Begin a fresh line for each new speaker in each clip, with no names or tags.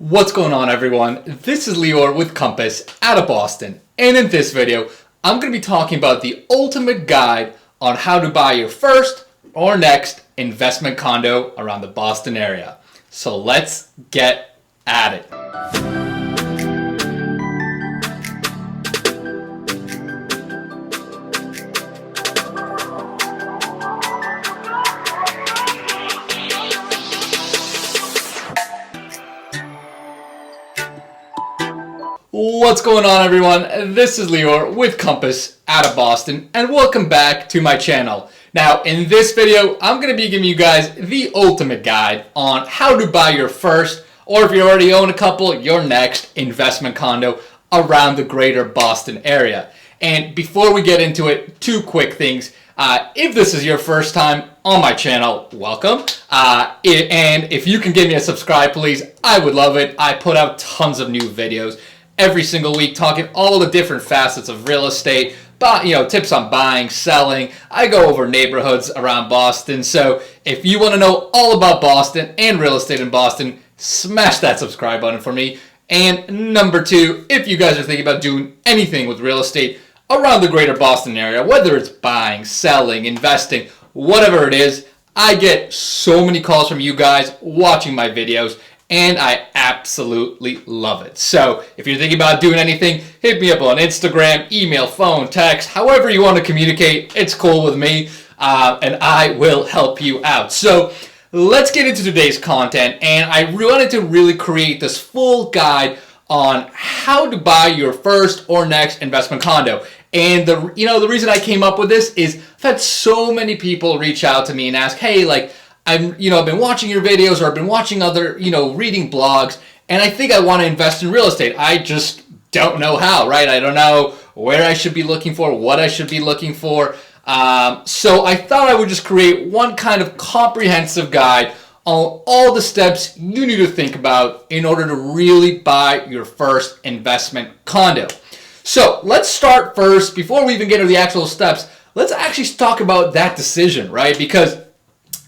What's going on, everyone? This is Lior with Compass out of Boston, and in this video I'm going to be talking about the ultimate guide on how to buy your first or next investment condo around the Boston area. So let's get at it. What's going on, everyone? This is Lior with Compass out of Boston, and welcome back to my channel. Now, in this video, I'm going to be giving you guys the ultimate guide on how to buy your first, or if you already own a couple, your next investment condo around the greater Boston area. And before we get into it, two quick things. If this is your first time on my channel, welcome. And if you can give me a subscribe, please, I would love it. I put out tons of new videos every single week talking all the different facets of real estate, tips on buying, selling. I go over neighborhoods around Boston. So if you want to know all about Boston and real estate in Boston, smash that subscribe button for me. And number two, if you guys are thinking about doing anything with real estate around the greater Boston area, whether it's buying, selling, investing, whatever it is, I get so many calls from you guys watching my videos, and I absolutely love it. So if you're thinking about doing anything, hit me up on Instagram, email, phone, text, however you want to communicate. It's cool with me, and I will help you out. So let's get into today's content, and I wanted to really create this full guide on how to buy your first or next investment condo. And the reason I came up with this is I've had so many people reach out to me and ask, hey, I've been watching your videos, or I've been watching other, reading blogs, and I think I want to invest in real estate. I just don't know how, right? I don't know where I should be looking for, what I should be looking for. So I thought I would just create one kind of comprehensive guide on all the steps you need to think about in order to really buy your first investment condo. So let's start first, before we even get to the actual steps, let's actually talk about that decision, right? Because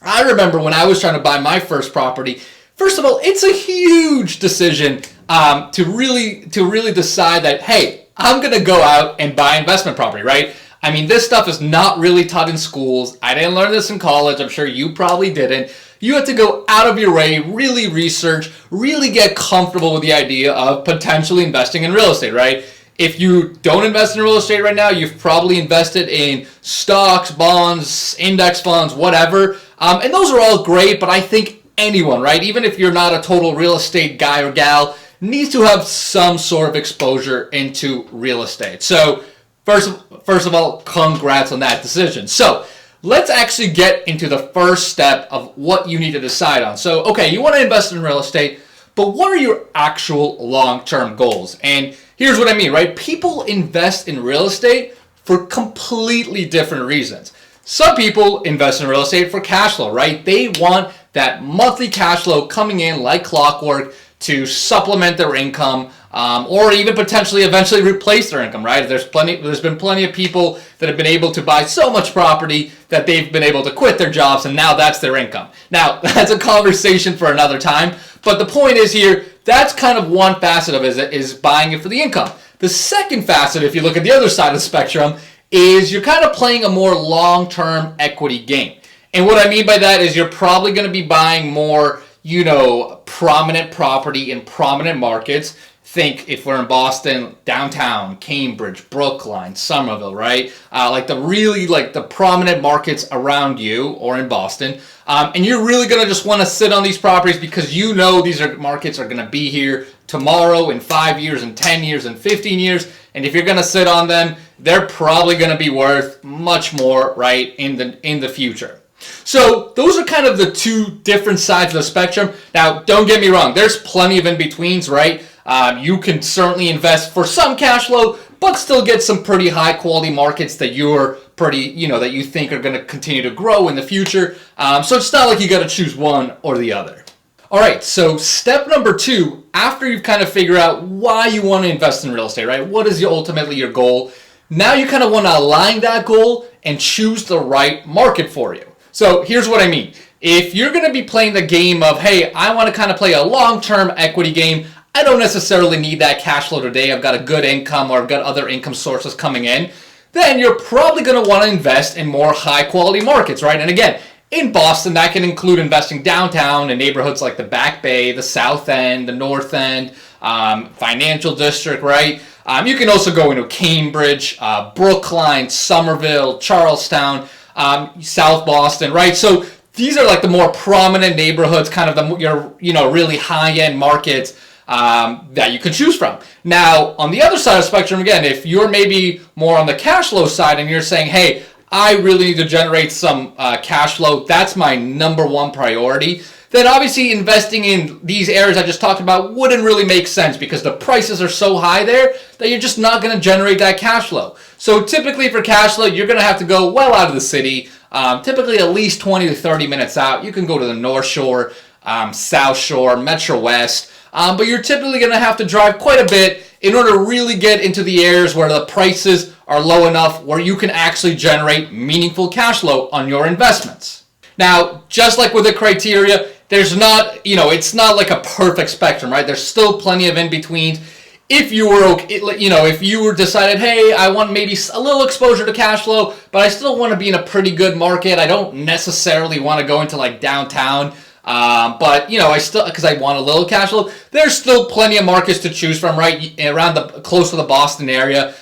I remember when I was trying to buy my first property, first of all, it's a huge decision to really decide that, hey, I'm going to go out and buy investment property, right? I mean, this stuff is not really taught in schools. I didn't learn this in college. I'm sure you probably didn't. You have to go out of your way, really research, really get comfortable with the idea of potentially investing in real estate, right? If you don't invest in real estate right now, you've probably invested in stocks, bonds, index funds, whatever. And those are all great, but I think anyone, right, even if you're not a total real estate guy or gal, needs to have some sort of exposure into real estate. So first of all, congrats on that decision. So let's actually get into the first step of what you need to decide on. So, okay, you want to invest in real estate, but what are your actual long-term goals? And here's what I mean, right? People invest in real estate for completely different reasons. Some people invest in real estate for cash flow, right? They want that monthly cash flow coming in like clockwork to supplement their income, or even potentially eventually replace their income, right? There's been plenty of people that have been able to buy so much property that they've been able to quit their jobs, and now that's their income. Now, that's a conversation for another time, but the point is here, that's kind of one facet of it, is buying it for the income. The second facet, if you look at the other side of the spectrum, is you're kind of playing a more long-term equity game. And what I mean by that is you're probably going to be buying more, prominent property in prominent markets. Think, if we're in Boston, downtown, Cambridge, Brookline, Somerville, right? The prominent markets around you or in Boston. And you're really going to just want to sit on these properties because these markets are going to be here tomorrow, in 5 years, in 10 years, in 15 years. And if you're going to sit on them, they're probably going to be worth much more, right, in the future. So those are kind of the two different sides of the spectrum. Now, don't get me wrong. There's plenty of in-betweens, right? You can certainly invest for some cash flow, but still get some pretty high-quality markets that that you think are going to continue to grow in the future. So it's not like you got to choose one or the other. All right, so step number two, after you've kind of figured out why you want to invest in real estate, right? What is ultimately your goal? Now you kind of want to align that goal and choose the right market for you. So here's what I mean. If you're going to be playing the game of, hey, I want to kind of play a long-term equity game, I don't necessarily need that cash flow today, I've got a good income or I've got other income sources coming in, then you're probably going to want to invest in more high-quality markets, right? And again, in Boston, that can include investing downtown in neighborhoods like the Back Bay, the South End, the North End, Financial District, right? You can also go into Cambridge, Brookline, Somerville, Charlestown, South Boston, right? So these are like the more prominent neighborhoods, kind of your really high-end markets that you can choose from. Now, on the other side of the spectrum, again, if you're maybe more on the cash flow side and you're saying, hey, I really need to generate some cash flow, that's my number one priority, then obviously investing in these areas I just talked about wouldn't really make sense because the prices are so high there that you're just not going to generate that cash flow. So typically for cash flow, you're going to have to go well out of the city, typically at least 20 to 30 minutes out. You can go to the North Shore, South Shore, Metro West, but you're typically going to have to drive quite a bit in order to really get into the areas where the prices are low enough where you can actually generate meaningful cash flow on your investments. Now, just like with the criteria, there's not, it's not like a perfect spectrum, right? There's still plenty of in-betweens. If you were, if you were decided, hey, I want maybe a little exposure to cash flow, but I still want to be in a pretty good market. I don't necessarily want to go into like downtown. But I still, because I want a little cash flow, there's still plenty of markets to choose from, right? Around close to the Boston area.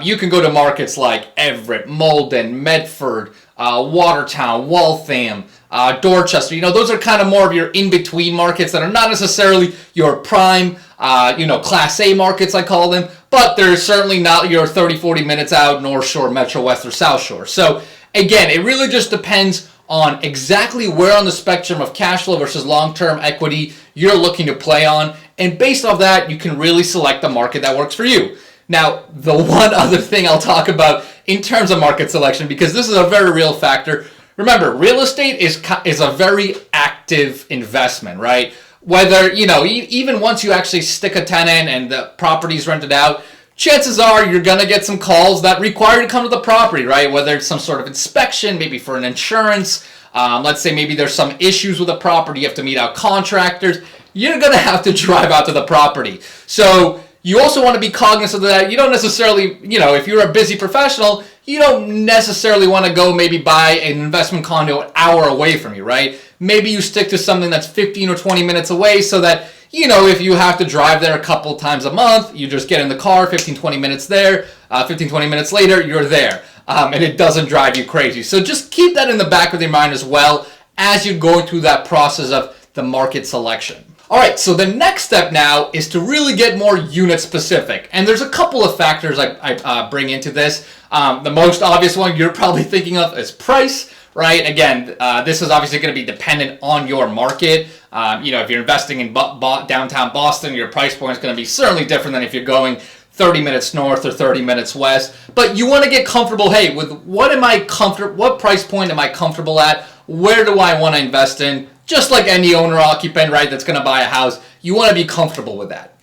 You can go to markets like Everett, Malden, Medford, Watertown, Waltham, Dorchester. Those are kind of more of your in-between markets that are not necessarily your prime, Class A markets, I call them, but they're certainly not your 30, 40 minutes out, North Shore, Metro West, or South Shore. So again, it really just depends on exactly where on the spectrum of cash flow versus long-term equity you're looking to play on. And based off that, you can really select the market that works for you. Now, the one other thing I'll talk about in terms of market selection, because this is a very real factor. Remember, real estate is a very active investment, right? Whether, even once you actually stick a tenant and the property's rented out, chances are you're going to get some calls that require you to come to the property, right? Whether it's some sort of inspection, maybe for an insurance. Let's say maybe there's some issues with the property. You have to meet out contractors. You're going to have to drive out to the property. So you also want to be cognizant of that. You don't necessarily, if you're a busy professional, you don't necessarily want to go maybe buy an investment condo an hour away from you, right? Maybe you stick to something that's 15 or 20 minutes away so that, if you have to drive there a couple times a month, you just get in the car, 15, 20 minutes there, 15, 20 minutes later, you're there. And it doesn't drive you crazy. So just keep that in the back of your mind as well as you're going through that process of the market selection. All right, so the next step now is to really get more unit specific. And there's a couple of factors I bring into this. The most obvious one you're probably thinking of is price, right? Again, this is obviously going to be dependent on your market. If you're investing in downtown Boston, your price point is going to be certainly different than if you're going 30 minutes north or 30 minutes west. But you want to get comfortable, hey, with what price point am I comfortable at? Where do I want to invest in? Just like any owner-occupant, right, that's going to buy a house, you want to be comfortable with that.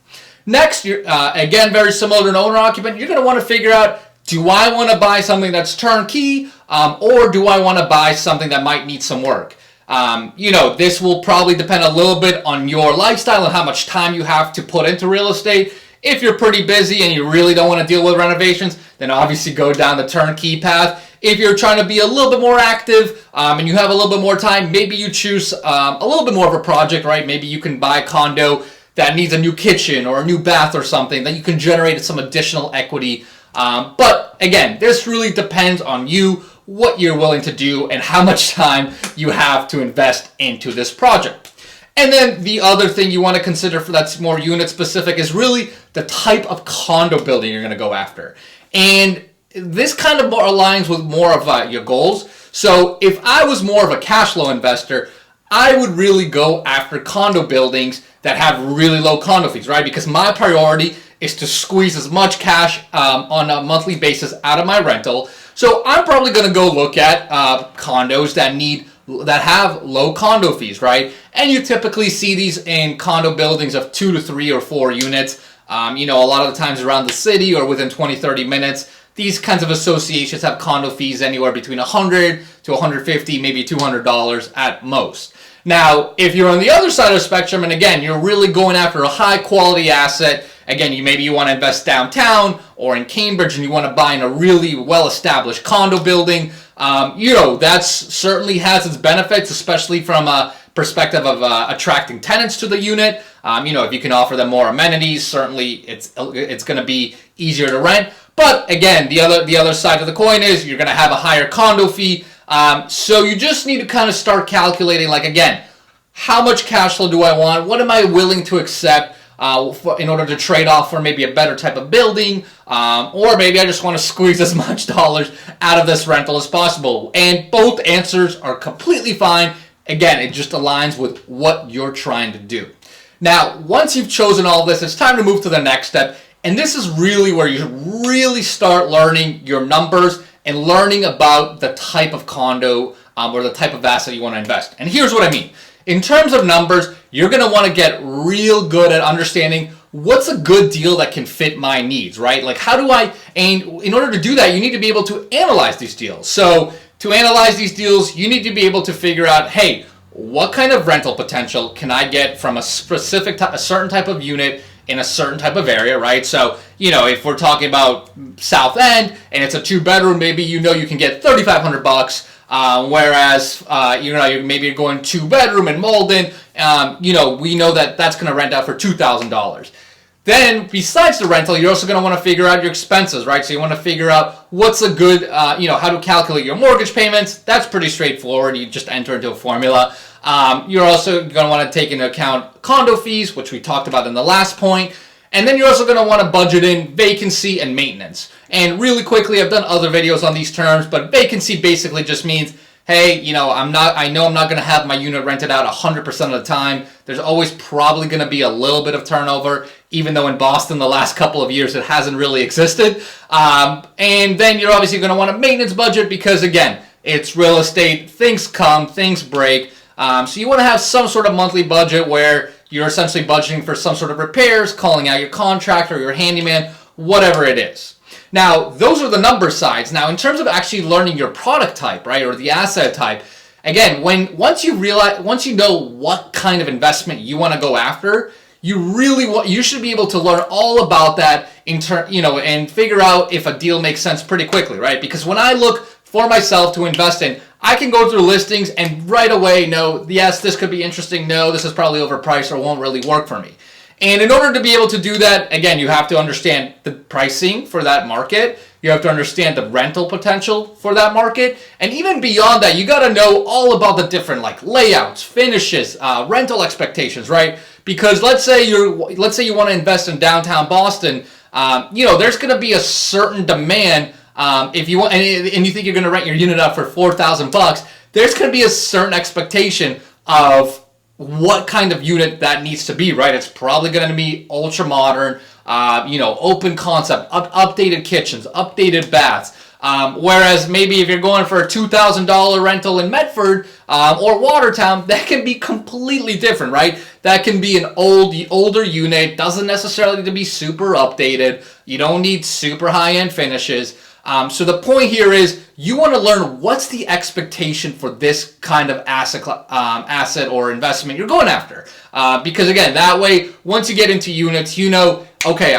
Next, again, very similar to an owner-occupant, you're going to want to figure out, do I want to buy something that's turnkey, or do I want to buy something that might need some work? This will probably depend a little bit on your lifestyle and how much time you have to put into real estate. If you're pretty busy and you really don't want to deal with renovations, then obviously go down the turnkey path. If you're trying to be a little bit more active and you have a little bit more time, maybe you choose a little bit more of a project, right? Maybe you can buy a condo that needs a new kitchen or a new bath or something that you can generate some additional equity. But again, this really depends on you, what you're willing to do, and how much time you have to invest into this project. And then the other thing you want to consider that's more unit specific is really the type of condo building you're going to go after. And this kind of aligns with more of your goals. So if I was more of a cash flow investor, I would really go after condo buildings that have really low condo fees, right? Because my priority is to squeeze as much cash on a monthly basis out of my rental. So I'm probably going to go look at condos that have low condo fees, right? And you typically see these in condo buildings of 2 to 3 or 4 units. A lot of the times around the city or within 20, 30 minutes. these kinds of associations have condo fees anywhere between $100 to $150, maybe $200 at most. Now, if you're on the other side of the spectrum, and again, you're really going after a high quality asset, again, maybe you want to invest downtown or in Cambridge and you want to buy in a really well-established condo building, that certainly has its benefits, especially from a perspective of attracting tenants to the unit. If you can offer them more amenities, certainly it's going to be easier to rent. But again, the other side of the coin is you're going to have a higher condo fee. So you just need to kind of start calculating, like, again, how much cash flow do I want? What am I willing to accept in order to trade off for maybe a better type of building? Or maybe I just want to squeeze as much dollars out of this rental as possible. And both answers are completely fine. Again, it just aligns with what you're trying to do. Now, once you've chosen all of this, it's time to move to the next step. And this is really where you really start learning your numbers and learning about the type of condo or the type of asset you want to invest. And here's what I mean. In terms of numbers, you're going to want to get real good at understanding what's a good deal that can fit my needs, right? Like, and in order to do that, you need to be able to analyze these deals. So to analyze these deals, you need to be able to figure out, hey, what kind of rental potential can I get from a certain type of unit in a certain type of area, right? So, if we're talking about South End and it's a 2-bedroom, maybe you can get $3,500. Whereas, maybe you're going 2-bedroom in Malden, we know that that's going to rent out for $2,000. Then, besides the rental, you're also going to want to figure out your expenses, right? So you want to figure out what's a good, how to calculate your mortgage payments. That's pretty straightforward. You just enter into a formula. You're also going to want to take into account condo fees, which we talked about in the last point. And then you're also going to want to budget in vacancy and maintenance. And really quickly, I've done other videos on these terms, but vacancy basically just means, hey, I know I'm not going to have my unit rented out 100% of the time. There's always probably going to be a little bit of turnover, even though in Boston the last couple of years it hasn't really existed. And then you're obviously going to want a maintenance budget because, again, it's real estate. Things come, things break. So you want to have some sort of monthly budget where you're essentially budgeting for some sort of repairs, calling out your contractor, your handyman, whatever it is. Now, those are the number sides. Now, in terms of actually learning your product type, right, or the asset type, again, once you know what kind of investment you want to go after, you should be able to learn all about that and figure out if a deal makes sense pretty quickly, right? Because when I look for myself to invest in, I can go through listings and right away know, yes, this could be interesting. No, this is probably overpriced or won't really work for me. And in order to be able to do that, again, you have to understand the pricing for that market. You have to understand the rental potential for that market. And even beyond that, you got to know all about the different layouts, finishes, rental expectations, right? Because let's say you want to invest in downtown Boston, there's going to be a certain demand. If you want, and you think you're going to rent your unit out for $4,000, there's going to be a certain expectation of what kind of unit that needs to be, right? It's probably going to be ultra modern, open concept, updated kitchens, updated baths. Whereas maybe if you're going for a $2,000 rental in Medford or Watertown, that can be completely different, right? That can be an older unit, doesn't necessarily need to be super updated. You don't need super high-end finishes. So the point here is you want to learn what's the expectation for this kind of asset or investment you're going after. Because again, that way, once you get into units, okay,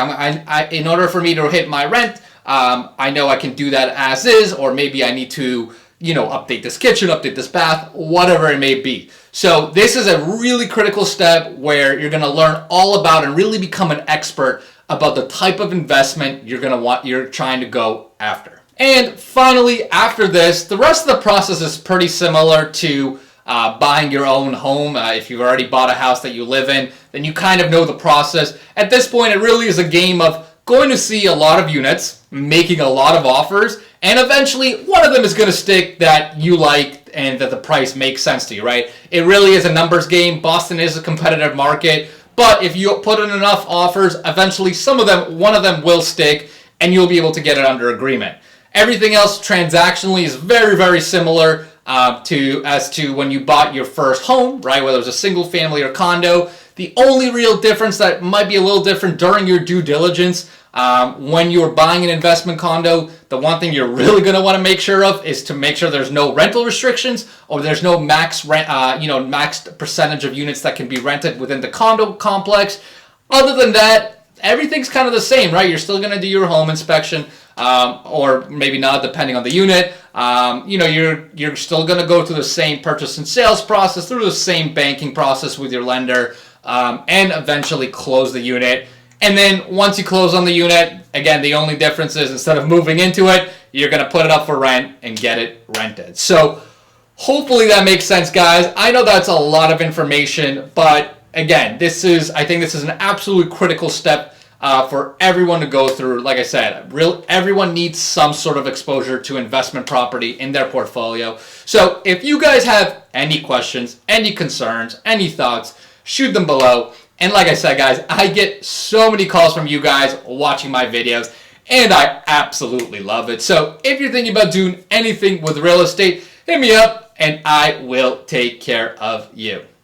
in order for me to hit my rent, I know I can do that as is, or maybe I need to, update this kitchen, update this bath, whatever it may be. So this is a really critical step where you're going to learn all about and really become an expert about the type of investment you're trying to go after. And finally, after this, the rest of the process is pretty similar to buying your own home. If you've already bought a house that you live in, then you kind of know the process. At this point, it really is a game of going to see a lot of units, making a lot of offers, and eventually one of them is going to stick that you like and that the price makes sense to you, right? It really is a numbers game. Boston is a competitive market. But if you put in enough offers, eventually one of them will stick and you'll be able to get it under agreement. Everything else transactionally is very, very similar as to when you bought your first home, right? Whether it was a single family or condo. The only real difference that might be a little different during your due diligence, when you're buying an investment condo, the one thing you're really going to want to make sure of is to make sure there's no rental restrictions or there's no max rent, maxed percentage of units that can be rented within the condo complex. Other than that, everything's kind of the same, right? You're still going to do your home inspection, or maybe not, depending on the unit. You're still going to go through the same purchase and sales process, through the same banking process with your lender, and eventually close the unit. And then once you close on the unit, again, the only difference is instead of moving into it, you're going to put it up for rent and get it rented. So hopefully that makes sense, guys. I know that's a lot of information, but again, I think this is an absolutely critical step for everyone to go through. Like I said, everyone needs some sort of exposure to investment property in their portfolio. So if you guys have any questions, any concerns, any thoughts, shoot them below. And like I said, guys, I get so many calls from you guys watching my videos, and I absolutely love it. So if you're thinking about doing anything with real estate, hit me up, and I will take care of you.